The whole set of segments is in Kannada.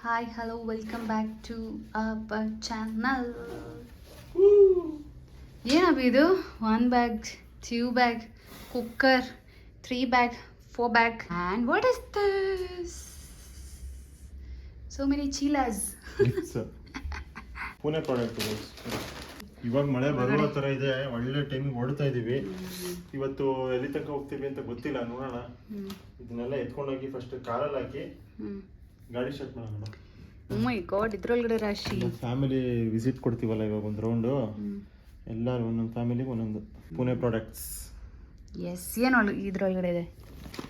Hi, hello, welcome back to our channel. ಏನಪ್ಪ ಇದು 1 bag, 2 bag, cooker, 3 bag, 4 bag, and what is this? So many chilas. Pune product. ಇವಾಗ ಮಳೆ ಬರುವ ತರ ಇದೆ, ಒಳ್ಳೆ ಟೈಮ್ ಹೊಡ್ತಾ ಇದೀವಿ. ಇವತ್ತು ಎಲ್ಲಿ ತನಕ ಹೋಗ್ತೀವಿ ಅಂತ ಗೊತ್ತಿಲ್ಲ, ನೋಡೋಣ. ಇದನ್ನೆಲ್ಲ ಎತ್ಕೊಂಡೋಗಿ ಫಸ್ಟ್ ಕಾರಲ್ಲಿ ಹಾಕಿ ಗಾಡಿ ಸ್ಟಾರ್ಟ್ ಮಾಡೋಣ. ಓ ಮೈ ಗಾಡ್, ಇದ್ರೊಳಗಡೆ ರಾಶಿ ಫ್ಯಾಮಿಲಿ ವಿಸಿಟ್ ಕೊಡ್ತೀವಲ್ಲ ಇವಾಗ ಒಂದು ರೌಂಡು, ಎಲ್ಲರೂ ಒಂದೊಂದು ಫ್ಯಾಮಿಲಿಗೆ ಒಂದೊಂದು ಪುಣೆ ಪ್ರಾಡಕ್ಟ್ಸ್. ಎಸ್, ಏನು ಇದ್ರೊಳಗಡೆ ಇದೆ?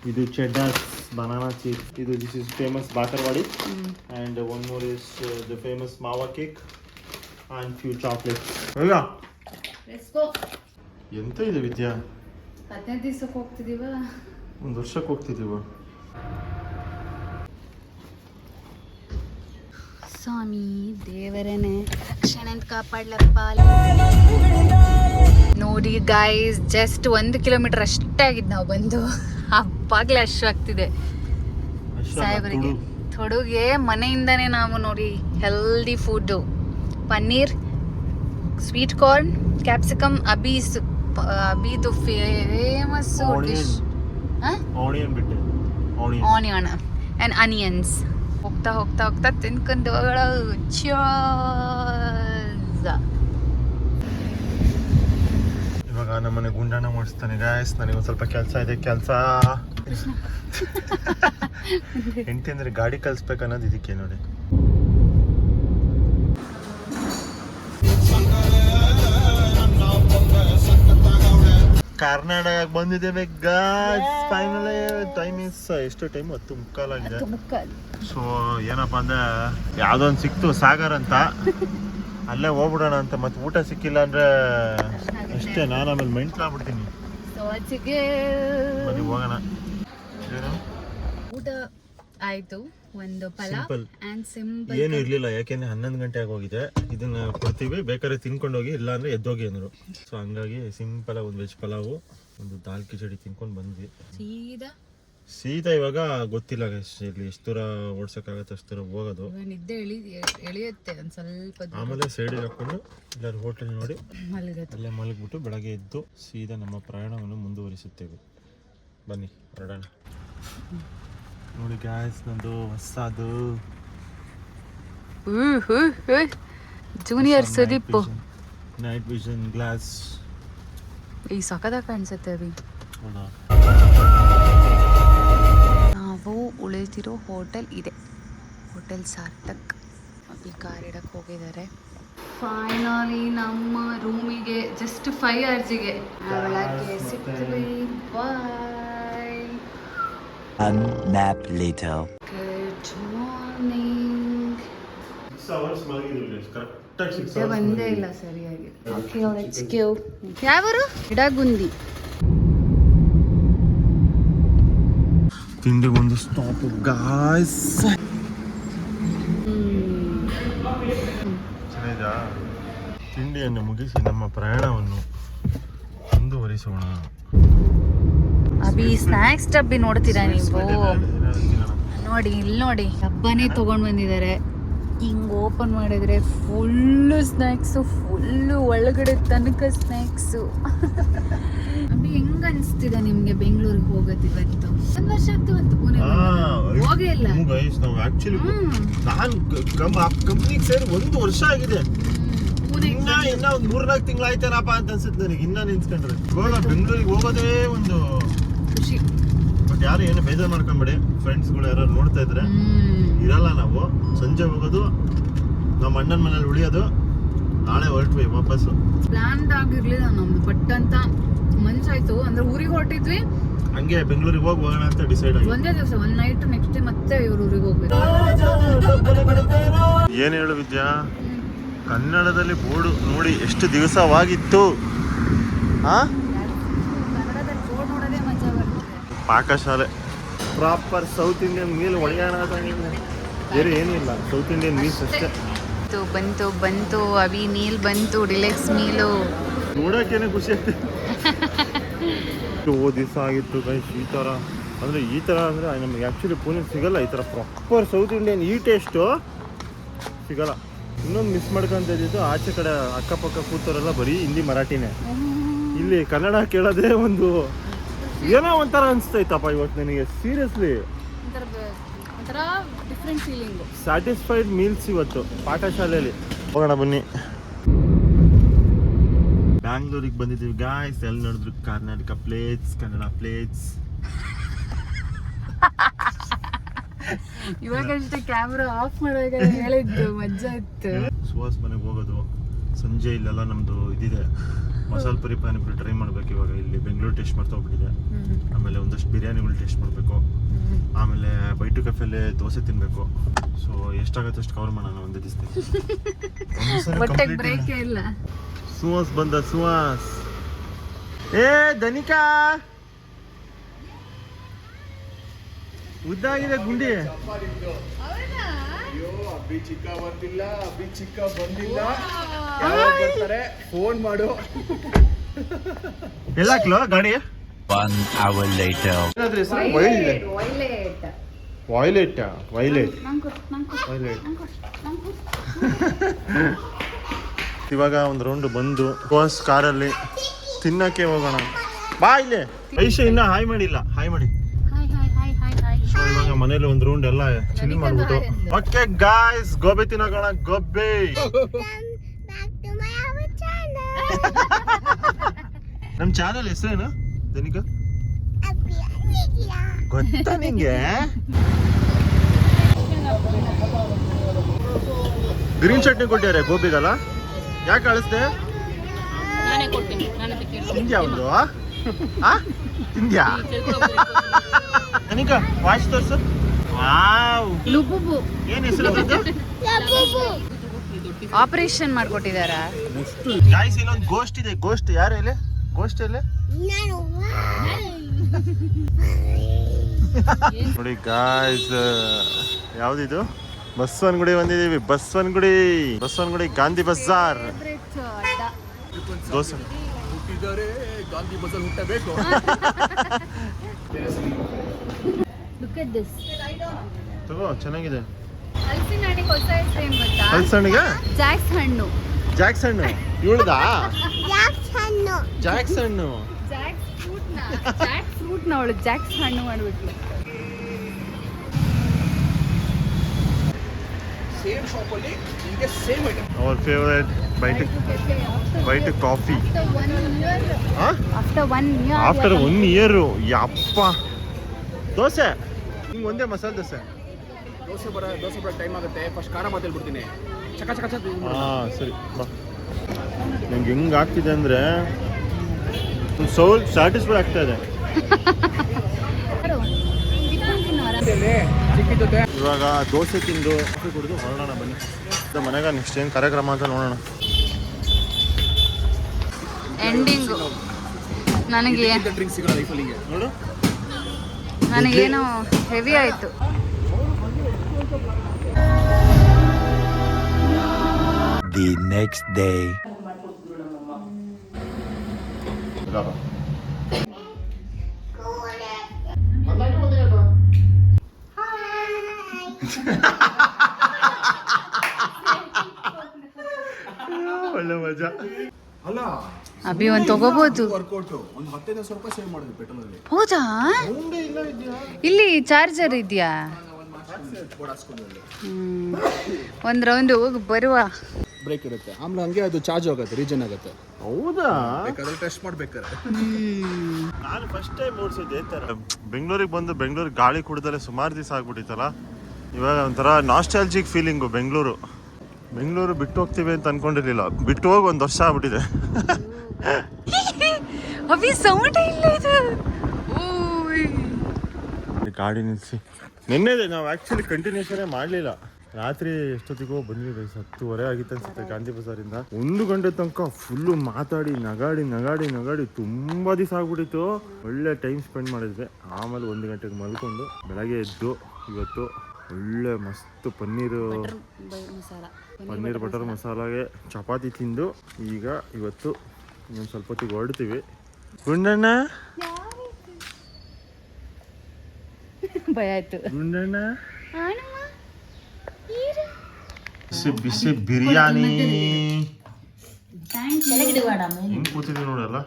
ಇದು ಚೆಡ್ಡಾಸ್ ಬನಾನಾ ಚೀಸ್, ಇದು this is famous bakarwadi, and one more is the famous mawa cake and few chocolates. ಅಲ್ಲ ಎಂತ ಇದೆ ವಿದ್ಯಾ? 15 ದಿವಸಕ್ಕೆ ಹೋಗ್ತಿದೀವ, ಒಂದು ವರ್ಷಕ್ಕೆ ಹೋಗ್ತಿದೀವ. ಸ್ವಾಮಿ ದೇವರನೇ ರಕ್ಷಣೆ ಅಂತ ಕಾಪಾಡ್ಲಪ್ಪ. ನೋಡಿ ಗೈಸ್, ಜಸ್ಟ್ 1 ಕಿಲೋಮೀಟರ್ ಅಷ್ಟೇ ಆಗಿದ್ದು ನಾವು ಬಂದು, ಹಬ್ಬಾಗ್ಲೇ ಅಷ್ಟು ಆಗ್ತಿದೆ ಸಾಹೇಬರಿಗೆ. ತೊಡುಗೆ ಮನೆಯಿಂದಾನೇ ನಾವು ನೋಡಿ healthy food, paneer, sweet corn, capsicum, ಅಬಿದು famous dish onion and onions. ಹೋಗ್ತಾ ಹೋಗ್ತಾ ಹೋಗ್ತಾ ತಿನ್ಕೊಂಡು ಇವಾಗ ನಮ್ಮನೆ ಗುಂಡಣ್ಣ ಮಾಡಿಸ್ತಾನೆ ಗಾಯ್ಸ್. ನನಗೆ ಒಂದು ಸ್ವಲ್ಪ ಕೆಲಸ ಇದೆ. ಕೆಲಸ ಹೆಂಡತಿ ಅಂದ್ರೆ ಗಾಡಿ ಕಲಿಸ್ಬೇಕು ಅನ್ನೋದು ಇದಕ್ಕೆ ನೋಡಿ. ಕರ್ನಾಟಕ ಬಂದಿದ್ದೇವೆ ಗಾಯ್ಸ್. ಫೈನಲಿ ಟೈಮ್ ಇಸ್ ಎಷ್ಟು ಟೈಮ್? 10:15 ಆಗಿದೆ. ಸೊ ಏನಪ್ಪ ಅಂದ್ರೆ ಯಾವುದೋ ಒಂದು ಸಿಕ್ತು ಸಾಗರ್ ಅಂತ, ಅಲ್ಲೇ ಹೋಗ್ಬಿಡೋಣ ಅಂತ. ಮತ್ತೆ ಊಟ ಸಿಕ್ಕಿಲ್ಲ ಅಂದ್ರೆ ಅಷ್ಟೇ, ನಾನು ಆಮೇಲೆ ಮೆಂಟ್ಲಾಗ್ಬಿಡ್ತೀನಿ. ಬನ್ನಿ ಹೋಗೋಣ. ಊಟ ಆಯ್ತು, ಒಂದು ಪಲಾವ್ ಅಂಡ್ ಸಿಂಪಲ್. ಏನು ಇರ್ಲಿಲ್ಲ, ಯಾಕೆಂದ್ರೆ 11 ಗಂಟೆ ಆಗೋಗಿದೆ. ಇದನ್ನ ಕೊಡ್ತೀವಿ, ಬೇಕಾದ್ರೆ ತಿನ್ಕೊಂಡು ಹೋಗಿ, ಇಲ್ಲ ಅಂದ್ರೆ ಎದ್ದೋಗಿ ಅಂದ್ರು. ಸೊ ಹಂಗಾಗಿ ಸಿಂಪಲ್ ಆಗಿ ಒಂದು ವೆಜ್ ಪಲಾವು, ಒಂದು ದಾಲ್ ಕಿಚಡಿ ತಿನ್ಕೊಂಡು ಬಂದ್ವಿ. ಸೀದಾ ಇವಾಗ ಗೊತ್ತಿಲ್ಲ ಇಲ್ಲಿ ಎಷ್ಟು ದೂರ ಓಡ್ಸಕ್ಕಾಗತ್ತೆ ಅಷ್ಟು ದೂರ ಹೋಗೋದು. ನಿದ್ದೆ ಎಳಿಯುತ್ತೆ ಒಂದು ಸ್ವಲ್ಪ. ಆಮೇಲೆ ಸೈಡಿಗೆ ಹಾಕೊಂಡು ಎಲ್ಲರೂ ಹೋಟೆಲ್ ನೋಡಿ ಅಲ್ಲೇ ಮಲಗಿಬಿಟ್ಟು ಬೆಳಗ್ಗೆ ಎದ್ದು ಸೀದಾ ನಮ್ಮ ಪ್ರಯಾಣವನ್ನು ಮುಂದುವರಿಸುತ್ತೇವೆ. ಬನ್ನಿ ಹೊರಡೋಣ. ನೋಡಿ ಗಾಯ್ಸ್, ನಂದು ಹೊಸದು junior Sudeep night vision glass. ಈ ಸಖತ್ತಾಗಿ ಕಾಣಿಸುತ್ತೆ ಅಭಿ. ನಾವು ಉಳಿದಿರೋ ಹೋಟೆಲ್ ಇದೆ, ಹೋಟೆಲ್ ಸಾರ್ಥಕ್. ಅಭಿ ಕಾರ್ ಇಡಕ್ಕೆ ಹೋಗಿದ್ದಾರೆ. ಫೈನಲಿ ನಮ್ಮ ರೂಮಿಗೆ ಜಸ್ಟ್ 5 hours ಬೆಳಗ್ಗೆ ಸಿಕ್ತೀವಿ. ಬಾಯ್. One nap later. Good morning. 6 hours ಮಲಗಿದ್ವಿ, ಕರೆಕ್ಟಾಗಿ 6 hours ಬಂದೇ ಇಲ್ಲ ಸರಿಯಾಗಿ. Okay, let's go. ಯಾವರು? ಇಡಗುಂದಿ. ತಿಂಡಿಗೊಂದು ಸ್ಟಾಪ್ ಗಾಯ್ಸ್. ಚೆನ್ನಾಗಿದಾ? ತಿಂಡಿಯನ್ನು ಮುಗಿಸಿ ನಮ್ಮ ಪ್ರಯಾಣವನ್ನು ಮುಂದುವರಿಸೋಣ. ಅಭಿ ಸ್ನ್ಯಾಕ್ಸ್ ಡಬ್ಬಿ ನೋಡ್ತೀರಾ ನೀವು? ನೋಡಿ ಇಲ್ಲಿ ನೋಡಿ, ಡಬ್ಬನೇ ತಗೊಂಡ್ ಬಂದಿದ್ದಾರೆ. ಹಿಂಗ್ ಓಪನ್ ಮಾಡಿದ್ರೆ ಫುಲ್ಲು ಸ್ನ್ಯಾಕ್ಸು, ಫುಲ್ಲು ಒಳಗಡೆ ತನಕ ಸ್ನ್ಯಾಕ್ಸು. ಅಭಿ ಹೆಂಗ ಅನಿಸ್ತಿದೆ ನಿಮ್ಗೆ ಬೆಂಗಳೂರಿಗೆ ಹೋಗೋದು? ಇವತ್ತು 1 ವರ್ಷ ಆಗ್ತಿವಂತ ಪುಣೆ ಹೋಗೇ ಇಲ್ಲ. ನಾವು ಆಕ್ಚುಲಿ ನಾನು ಕಂಪ್ನಿಗೆ ಸೇರಿ 1 ವರ್ಷ ಆಗಿದೆ. ಇನ್ನ ಒಂದು 3-4 ತಿಂಗಳಾಯ್ತೇನಪ್ಪ ಅಂತ ಅನ್ಸುತ್ತೆ ನನಗೆ. ಇನ್ನ ನಿಂತ್ಕೊಂಡ್ರೆ ಇವಾಗ ಬೆಂಗಳೂರಿಗೆ ಹೋಗೋದೇ ಒಂದು ಖುಷಿ. ಬಟ್ ಯಾರು ಏನು ಬೇಜಾರು ಮಾಡ್ಕೊಂಬೇಡಿ, ಫ್ರೆಂಡ್ಸ್ಗಳು ಯಾರು ನೋಡ್ತಾ ಇದ್ರೆ. ಇರಲ್ಲ, ನಾವು ಸಂಜೆ ಹೋಗೋದು, ನಮ್ಮ ಅಣ್ಣನ ಮನೇಲಿ ಉಳಿಯೋದು, ನಾಳೆ ಹೊರಟ್ವಿ ವಾಪಸ್ಸು. ಪ್ಲಾನ್ ಆಗಿರ್ಲಿಲ್ಲ ನಮ್ದು, ಬಟ್ ಅಂತ ಮನ್ಸಾಯ್ತು. ಅಂದ್ರೆ ಊರಿಗೆ ಹೊರಟಿದ್ವಿ, ಹಂಗೆ ಬೆಂಗಳೂರಿಗೆ ಹೋಗೋಣ ಅಂತ ಡಿಸೈಡ್ ಆಗಿ ಒಂದೇ ದಿವಸ 1 night, ನೆಕ್ಸ್ಟ್ ಡೇ ಮತ್ತೆ ಇವ್ರ ಊರಿಗೆ ಹೋಗ್ಬೇಕು. ಏನ್ ಹೇಳು ವಿದ್ಯಾ, ಕನ್ನಡದಲ್ಲಿ ಬೋರ್ಡು ನೋಡಿ ಎಷ್ಟು ದಿವಸವಾಗಿತ್ತು. ಕನ್ನಡದಲ್ಲಿ ಬೋರ್ಡ್ ನೋಡೋದೇ ಮಜಾ ಬರ್ತದೆ. ಪಾಕಶಾಲೆ ಪ್ರಾಪರ್ ಸೌತ್ ಇಂಡಿಯನ್ ಮೀಲ್ ಒಡೆಯೋಣ. ಬೇರೆ ಏನೂ ಇಲ್ಲ, ಸೌತ್ ಇಂಡಿಯನ್ ಮೀಲ್ಸ್ ಅಷ್ಟೇ. ಬಂತು ಅವಿ ಮೀಲ್ ಬಂತು, ಡಿಲೆಕ್ಸ್ ಮೀಲು ನೋಡೋಕೇನೆ ಖುಷಿ ಆಗ್ತದೆ. ದಿವಸ ಆಗಿತ್ತು ಗೈಸ್ ಈ ಥರ ಅಂದರೆ ಈ ಥರ ಅಂದರೆ ನಮಗೆ ಆ್ಯಕ್ಚುಲಿ ಪುಣೆ ಸಿಗಲ್ಲ ಈ ಥರ ಪ್ರಾಪರ್ ಸೌತ್ ಇಂಡಿಯನ್ ಈ ಟೇಸ್ಟು ಸಿಗಲ್ಲ. ಇನ್ನೊಂದು ಮಿಸ್ ಮಾಡ್ಕೊಂತ ಇದ್ದಿದ್ದು ಆಚೆ ಕಡೆ ಅಕ್ಕಪಕ್ಕ ಕೂತವರೆಲ್ಲ ಬರೀ ಹಿಂದಿ ಮರಾಠಿನೇ. ಇಲ್ಲಿ ಕನ್ನಡ ಕೇಳೋದೇ ಒಂದು ಏನೋ ಒಂಥರ ಅನಿಸ್ತೈತಪ್ಪ ಇವತ್ತು ನನಗೆ seriously. Different feeling. Satisfied meals ಇವತ್ತು ಪಾಠಶಾಲೆಯಲ್ಲಿ. ಹೋಗೋಣ ಬನ್ನಿ. ಬ್ಯಾಂಗ್ಳೂರಿಗೆ ಬಂದಿದ್ದೀವಿ ಗಾಯ್ಸ್. ಎಲ್ಲಿ ನೋಡಿದ್ರು ಕರ್ನಾಟಕ ಪ್ಲೇಟ್ಸ್, ಕನ್ನಡ ಪ್ಲೇಟ್ಸ್. ಇವಾಗಷ್ಟೇ ಕ್ಯಾಮ್ರಾ ಆಫ್ ಮಾಡುವಾಗ ಹೇಳಿದ್ದು ಮಜಾ ಇತ್ತು. ಸುಹಾಸ್ ಮನೆಗೆ ಹೋಗೋದು ಸಂಜೆ. ಇಲ್ಲೆಲ್ಲ ನಮ್ಮದು ಇದಿದೆ ಮಸಾಲೆ ಪುರಿ ಪಾನಿಪುರಿ ಟ್ರೈ ಮಾಡ್ಬೇಕು ಇವಾಗ. ಇಲ್ಲಿ ಬೆಂಗಳೂರು ಟೇಸ್ಟ್ ಮಾಡ್ತಾ ಹೋಗ್ಬಿಟ್ಟಿದೆ. ಆಮೇಲೆ ಒಂದಷ್ಟು ಬಿರಿಯಾನಿಗಳು ಟೇಸ್ಟ್ ಮಾಡಬೇಕು. ಆಮೇಲೆ ಬೈಟು ಕೆಫೆಲ್ಲೇ ದೋಸೆ ತಿನ್ನಬೇಕು. ಸೊ ಎಷ್ಟಾಗತ್ತೆ ಅಷ್ಟು ಕವರ್ ಮಾಡೋಣ ಒಂದೇ ಹೊಟ್ಟೆಗೆ ಬ್ರೇಕ್ ಇಲ್ಲ. ಸುಹಾಸ್ ಬಂದ. ಸುಹಾಸ್ ಏ ಧನಿಕಾ ಉದ್ದಾಗಿದೆ ಗುಂಡಿ. ಅಭಿ ಚಿಕ್ಕ ಬಂದಿಲ್ಲ. ಯಾವಾಗ ಬರ್ತಾರೆ ಫೋನ್ ಮಾಡು. ಎಲ್ಲಾಕ್ಲೋ ಗಾಡಿ. 1 hour later. ವಾಯ್ಲೆಟ್. ಇವಾಗ ಒಂದು ರೌಂಡ್ ಬಂದು ಬಸ್ ಕಾರಲ್ಲಿ ತಿನ್ನಕ್ಕೆ ಹೋಗೋಣ. ಬಾ ಇಲ್ಲಿ. ಐಶಾ ಇನ್ನ ಹಾಯ್ ಮಾಡಿಲ್ಲ. ಹಾಯ್ ಮಾಡಿ. ಸೊ ಇವಾಗ ಮನೇಲಿ ಒಂದು ರೌಂಡ್ ಎಲ್ಲ ಚಿಲ್ ಮಾಡ್ಬಿಟ್ಟು ಓಕೆ ಗಾಯ್ಸ್ ಗೋಬಿ ತಿನ್ನೋಣ. ಗೋಬಿ ನಮ್ ಚಾನಲ್ ಹೆಸರೇನು ಧನಿಕಾ ಗೊತ್ತಾ ನಿಂಗೆ? ಗ್ರೀನ್ ಚಟ್ನಿ ಕೊಟ್ಟಿದ್ದಾರೆ ಗೋಬಿಗಲ್ಲ. ಯಾಕೆ ಕಳಿಸ್ದೆ? ತಿಂದ್ಯಾ ಒಂದು? ತಿಂದ್ಯಾ ಧನಿಕಾ? ವಾಚ್ ತೋರ್ಸು. ವಾವ್ ಏನ್ ಹೆಸರು? ಆಪರೇಷನ್ ಮಾಡ್ಕೊಟ್ಟಿದಾರ ಗಾಯ್ಸ್. ಇಲ್ಲೊಂದು ಗೋಸ್ಟ್ ಇದೆ. ಗೋಸ್ಟ್ ಯಾರು? ಇಲ್ಲಿ ಗೋಸ್ಟ್ ಇಲ್ಲಿ ನೋಡಿ ಗಾಯ್ಸ್. ಯಾವ್ದಿದು? ಬಸವನಗುಡಿ ಬಂದಿದೀವಿ. ಬಸವನಗುಡಿ ಗಾಂಧಿ ಬಜಾರ್. ದೋಸೆ ಗಾಂಧಿ ಬಜಾರ್ ಹುಟ್ಟಬೇಕು. ತಗೋ ಚೆನ್ನಾಗಿದೆ. ಹಲಸಿನ ಹಣ್ಣಿಗೆ ಹೊಸ ಹೆಸರು ಏನ್ ಗೊತ್ತಾ? ಹಲಸಣ್ಣಿಗೆ ಜಾಕ್ಸ್ ಹಣ್ಣು. ಜಾಕ್ಸ್ ಹಣ್ಣು ಇವಳ್ದಾ? ಜಾಕ್ಸ್ ಹಣ್ಣು. ಜಾಕ್ಸ್ ಫ್ರೂಟ್ ನ ಅವಳು ಜಾಕ್ಸ್ ಹಣ್ಣು ಮಾಡ್ಬಿಟ್ಲು. ಸೇಮ್ ಶಾಪ್ ಅಲ್ಲಿ ನಿಮಗೆ same item. Our favourite bite coffee. After 1 year. ಯಪ್ಪ. ದೋಸೆ ಹಿಂಗೆ ಒಂದೇ ಮಸಾಲೆ ದೋಸೆ. ದೋಸೆ ಬರೋ ಟೈಮ್ ಆಗುತ್ತೆ. ಫಸ್ಟ್ ಖಾರ ಮಾತಾಡ್ಬಿಡ್ತೀನಿ. ಚಕ ಚಕ ಚಕ. ಹಾಂ ಸರಿ ಬಾ. ನಂಗೆ ಹೆಂಗೆ ಆಗ್ತಿದೆ ಅಂದರೆ ಸೋಲ್ ಸ್ಯಾಟಿಸ್ಫೈ ಆಗ್ತಾ ಇದೆ. ಇವಾಗ ದೋಸೆ ತಿಂದು ಕಾಫಿ ಕುಡಿದು ಹೊರಡೋಣ ಬನ್ನಿ. ಮನೆಗೆ ನೆಕ್ಸ್ಟ್ ಏನು ಕಾರ್ಯಕ್ರಮ ಅಂತ ನೋಡೋಣ. ಎಂಡಿಂಗು ನನಗೆ ಡ್ರಿಂಕ್ ಸಿಗಲ್ಲ ಲೈಫಲ್ಲಿ. ನೋಡು ನನಗೇನೋ ಹೆವಿ ಆಯಿತು. The next day. ಒಳ್ಳೆ ಮಜಾ ಅಲ್ಲ ಅಭಿ ಒಂದು ತಗೋಬಹುದು. ವರ್ಕೌಟ್ ಒಂದು 15,000 ರೂಪಾಯಿ ಸೇವ್ ಮಾಡಿದ್ವಿ ಪೆಟ್ರೋಲ್ ಅಲ್ಲಿ. ಹೌದಾ? ಇಲ್ಲಿ ಚಾರ್ಜರ್ ಇದೆಯಾ? ಒಂದು ರೌಂಡ್ ಹೋಗಿ ಬರುವ. ಬ್ರೇಕ್ ಇರುತ್ತೆ. ಆಮೇಲೆ ಹಂಗೆ ಅದು ಚಾರ್ಜ್ ಆಗುತ್ತೆ, ರೀಜನ್ ಆಗುತ್ತೆ. ಹೌದಾ? ಬೇಕಾದ್ರೆ ಟೆಸ್ಟ್ ಮಾಡ್ಬೇಕಾರೆ. ನಾನು ಫಸ್ಟ್ ಟೈಮ್ ನೋಡ್ಸಿದ್ದೆ ಬೆಂಗಳೂರಿಗೆ ಬಂದು ಬೆಂಗಳೂರು ಗಾಳಿ ಕುಡ್ದಲೆ ಸುಮಾರು ದಿವಸ ಆಗ್ಬಿಟ್ಟಿತ್ತಲ್ಲ. ಇವಾಗ ಒಂಥರ ನಾಸ್ಟಾಲ್ಜಿಕ್ ಫೀಲಿಂಗು. ಬೆಂಗಳೂರು ಬಿಟ್ಟು ಹೋಗ್ತೀವಿ ಅಂತ ಅನ್ಕೊಂಡಿರ್ಲಿಲ್ಲ. ಬಿಟ್ಟು ಹೋಗಿ 1 ವರ್ಷ ಆಗ್ಬಿಟ್ಟಿದೆ. ಅಭಿ ಸೌಂಡ್ ಇಲ್ಲ ಇದು. ಗಾಡಿ ನಿಲ್ಲಿಸಿ ನಿನ್ನೆ ನಾವು ಆ್ಯಕ್ಚುಲಿ ಕಂಟಿನ್ಯೂಷನೇ ಮಾಡಲಿಲ್ಲ. ರಾತ್ರಿ ಎಷ್ಟೊತ್ತಿಗೋ ಬಂದ್ವಿ ಗೈಸ್. 10:30 ಆಗಿತ್ತು ಅನ್ಸುತ್ತೆ ಗಾಂಧಿ ಬಜಾರಿಂದ. 1 ಗಂಟೆ ತನಕ ಫುಲ್ಲು ಮಾತಾಡಿ ನಗಾಡಿ ತುಂಬ ದಿವಸ ಆಗ್ಬಿಟ್ಟಿತ್ತು. ಒಳ್ಳೆ ಟೈಮ್ ಸ್ಪೆಂಡ್ ಮಾಡಿದ್ವಿ. ಆಮೇಲೆ 1 ಗಂಟೆಗೆ ಮಲ್ಕೊಂಡು ಬೆಳಗ್ಗೆ ಎದ್ದು ಇವತ್ತು ಒಳ್ಳೆ ಮಸ್ತ್ ಪನ್ನೀರ್ ಬಟರ್ ಮಸಾಲಾಗೆ ಚಪಾತಿ ತಿಂದು ಈಗ ಇವತ್ತು ಇನ್ನೊಂದು ಸ್ವಲ್ಪ ಹೊತ್ತಿಗೆ ಹೊರಡ್ತೀವಿ. ಗುಂಡಣ್ಣ ಭಯ ಆಯ್ತು. ಗುಂಡಣ್ಣ ಆಣಮ್ಮ, ಬಿಸಿ ಬಿಸಿ ಬಿರಿಯಾನಿ ಮೇಡಮ್. ಹೆಂಗ್ ಕೂತಿದ್ವಿ ನೋಡಲ್ಲ.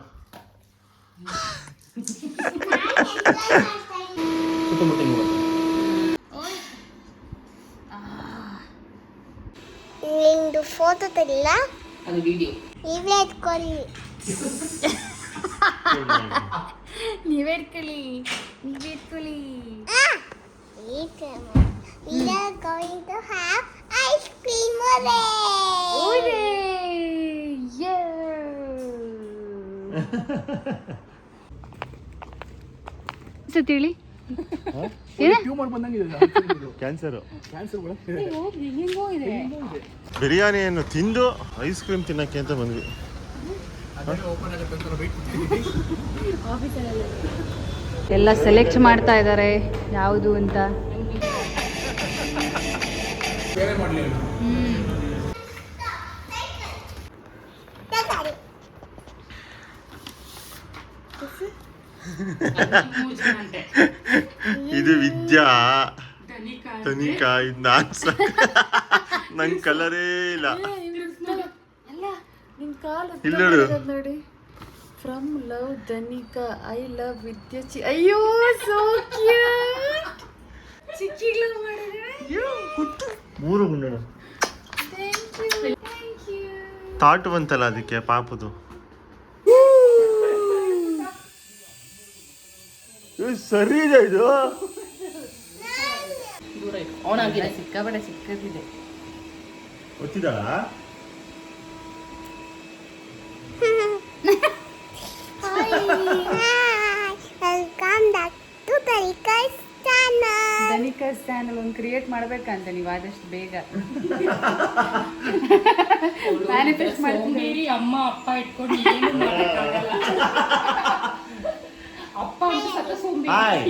ನಿಂದು ಫೋಟೋ ತೆಗಿಲ್ಲ, ಅದು ವಿಡಿಯೋ. ನೀವೇ ಎತ್ಕೊಳ್ಳಿ. ನೀವೇ ಇಟ್ಕೊಳ್ಳಿ, ನೀವೇ ಇಟ್ಕೊಳ್ಳಿ. We are going to have ice cream today. ಸತಿಳಿ ಟ್ಯೂಮರ್ ಬಂದಂಗಿದೆ. ಕ್ಯಾನ್ಸರ್ ಕ್ಯಾನ್ಸರ್ ಹೆಂಗೋ ಇದೆ. ಬಿರಿಯಾನಿಯನ್ನು ತಿಂದು ಐಸ್ ಕ್ರೀಮ್ ತಿನ್ನಕ್ಕೆ ಅಂತ ಬಂದ್ವಿ. ಓಪನ್ ಆಗುತ್ತೆ ಅಂತ ವೇಟ್ ಮಾಡ್ತಿದ್ದೀವಿ. ಎಲ್ಲ ಸೆಲೆಕ್ಟ್ ಮಾಡ್ತಾ ಇದ್ದಾರೆ ಯಾವುದು ಅಂತ. ಬೇರೆ ಮಾಡಲಿ. ಇದು ವಿದ್ಯಾ, ತನಿಕಾ, ಇದು ನಾನ್ ನಂಗೆ ಕಲರೇ ಇಲ್ಲ. ಇಲ್ಲ ನೋಡಿ, from love Dhanika, I love Vidya. ಅಯ್ಯೋ ಸೋ ಕ್ಯೂಟ್. ಚಿಕ್ಕಿಗಳು ಮಾಡಿದ್ರೆ. ಮೂರು ಗುಂಡಣ ಥ್ಯಾಂಕ್ ಯು. ತಾಟು ಬಂತಲ್ಲ ಅದಕ್ಕೆ ಪಾಪದು. ಸರಿ ಇದೆ ಇದು. ಅವನಾಗಿದೆ ಸಿಕ್ಕಾಬಡೆ ಸಿಕ್ಕದಿದೆ. ಗೊತ್ತಿದ್ದಾಳ Welcome back to Tarika's channel. Dhanika's channel ಒಂದು ಕ್ರಿಯೇಟ್ ಮಾಡ್ಬೇಕಂತ ನೀವು ಆದಷ್ಟು ಬೇಗ ಮ್ಯಾನಿಫೆಸ್ಟ್ ಮಾಡ್ತೀವಿ. ಅಮ್ಮ ಅಪ್ಪ ಇಟ್ಕೊಂಡು ಏನು ಮಾಡಕ್ಕಾಗಲ್ಲ. ಅಪ್ಪ ಅಂತ ಸತ್ತ ಸೋಂಬೇರಿ, ಹಾಯ್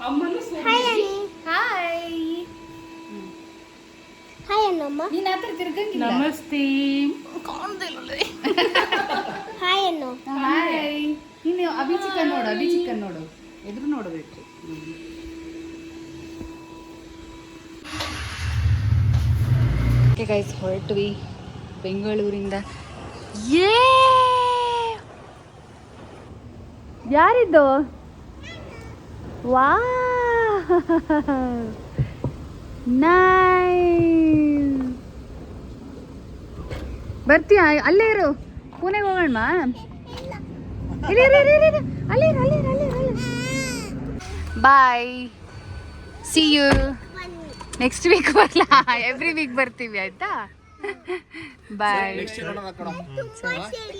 ಅಮ್ಮನೂ Hi, ಸೋಂಬೇರಿ. Annie. ಹಾಯ್. Hi, Annಮ್ಮ. ನೀನ್ ಆ ಥರ ತಿರ್ಗಂಗಿಲ್ಲ. ನಮಸ್ತೆ. Hi, Annu. ಹಾಯ್. ನೀನು ಅಭಿ ಚಿಕನ್ ನೋಡು, ಅಭಿ ಚಿಕನ್ ನೋಡು, ಎದುರು ನೋಡಬೇಕು. ಓಕೆ ಗೈಸ್, ಹೊರಟ್ವಿ ಬೆಂಗಳೂರಿಂದ. ಯಾರಿದ್ದು? ವಾ ನೈಸ್. ಬರ್ತೀಯಾ? ಅಲ್ಲೇ ಇರು, ಪುಣೆಗೆ ಹೋಗೋಣ. Bye, see you next week. ಬರಲ್ಲ, ಎವ್ರಿ ವೀಕ್ ಬರ್ತೀವಿ ಆಯ್ತಾ? ಬಾಯ್. ನೆಕ್ಸ್ಟ್ ನೋಡೋಣ ಕಣ.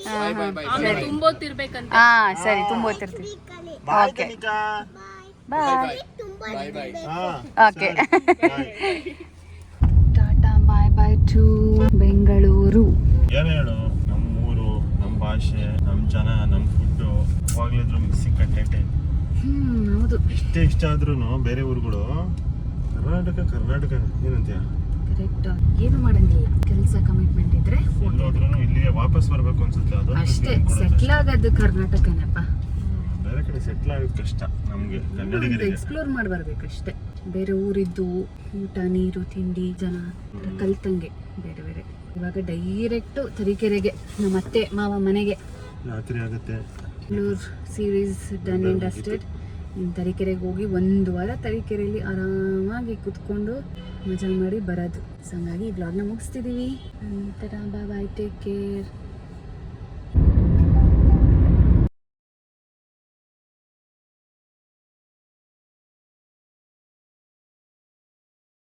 Bye, bye bye. ಆಮೇಲೆ ತುಂಬೋತಿರ್ಬೇಕಂತ. ಹಾ ಸರಿ, ತುಂಬ ಓದ್ತಿರ್ತೀವಿ. Bye Okay. Tanika. Bye. Bye bye. Okay, tata bye bye to Bengaluru. ಏನು ಹೇಳು, ನಮ್ಮೂರು, ನಮ್ಮ ಭಾಷೆ, ನಮ್ಮ ಜನ, ನಮ್ಮ ಫುಡ್ಡು ಯಾವಾಗ್ಲಿದ್ರು ಮಿಕ್ಸಿಂಗ್ ಕಂಟೆಂಟೇ. ಹೌದು, ಎಷ್ಟೇ ಇಷ್ಟ ಆದ್ರೂ ಬೇರೆ ಊರುಗಳು ಕರ್ನಾಟಕ ಏನಂತೀಯ? ಕರೆಕ್ಟ್. ಏನು ಮಾಡಂಗಿಲ್ಲ, ಕೆಲಸ ಕಮಿಟ್ಮೆಂಟ್ ಇದ್ರೆ ಎಲ್ಲೋದ್ರೂ ಇಲ್ಲಿಗೆ ವಾಪಸ್ ಬರ್ಬೇಕು ಅನ್ಸುತ್ತೆ. ಅದು ಅಷ್ಟೇ. ಸೆಟ್ಲ್ ಆಗೋದು ಕರ್ನಾಟಕನಪ್ಪ. ಬೇರೆ ಕಡೆ ಸೆಟ್ಲ್ ಆಗೋದು ಕಷ್ಟ ನಮ್ಗೆ ಕನ್ನಡಿಗರಿಗೆ. ಎಕ್ಸ್ಪ್ಲೋರ್ ಮಾಡಿ ಬರ್ಬೇಕಷ್ಟೇ. ಬೇರೆ ಊರಿದ್ದು ಊಟ, ನೀರು, ತಿಂಡಿ, ಜನ ಕಲ್ತಂಗೆ ಬೇರೆ ಬೇರೆ. ಇವಾಗ ಡೈರೆಕ್ಟ್ ತರೀಕೆರೆಗೆ, ನಮ್ಮ ಅತ್ತೆ ಮಾವ ಮನೆಗೆ. ರಾತ್ರಿ ಆಗುತ್ತೆ. Bengaluru series done and dusted. ಇನ್ನು ತರೀಕೆರೆಗೆ ಹೋಗಿ 1 ವಾರ ತರೀಕೆರೆಯಲ್ಲಿ ಆರಾಮಾಗಿ ಕುತ್ಕೊಂಡು ಮಜಾ ಮಾಡಿ ಬರೋದು. ಸೊ ಹಂಗಾಗಿ ಈ ಬ್ಲಾಗ್ನ ಮುಗಿಸ್ತಿದ್ದೀವಿ. ಬಾಯ್ ಬಾಯ್, ಟೇಕ್ ಕೇರ್.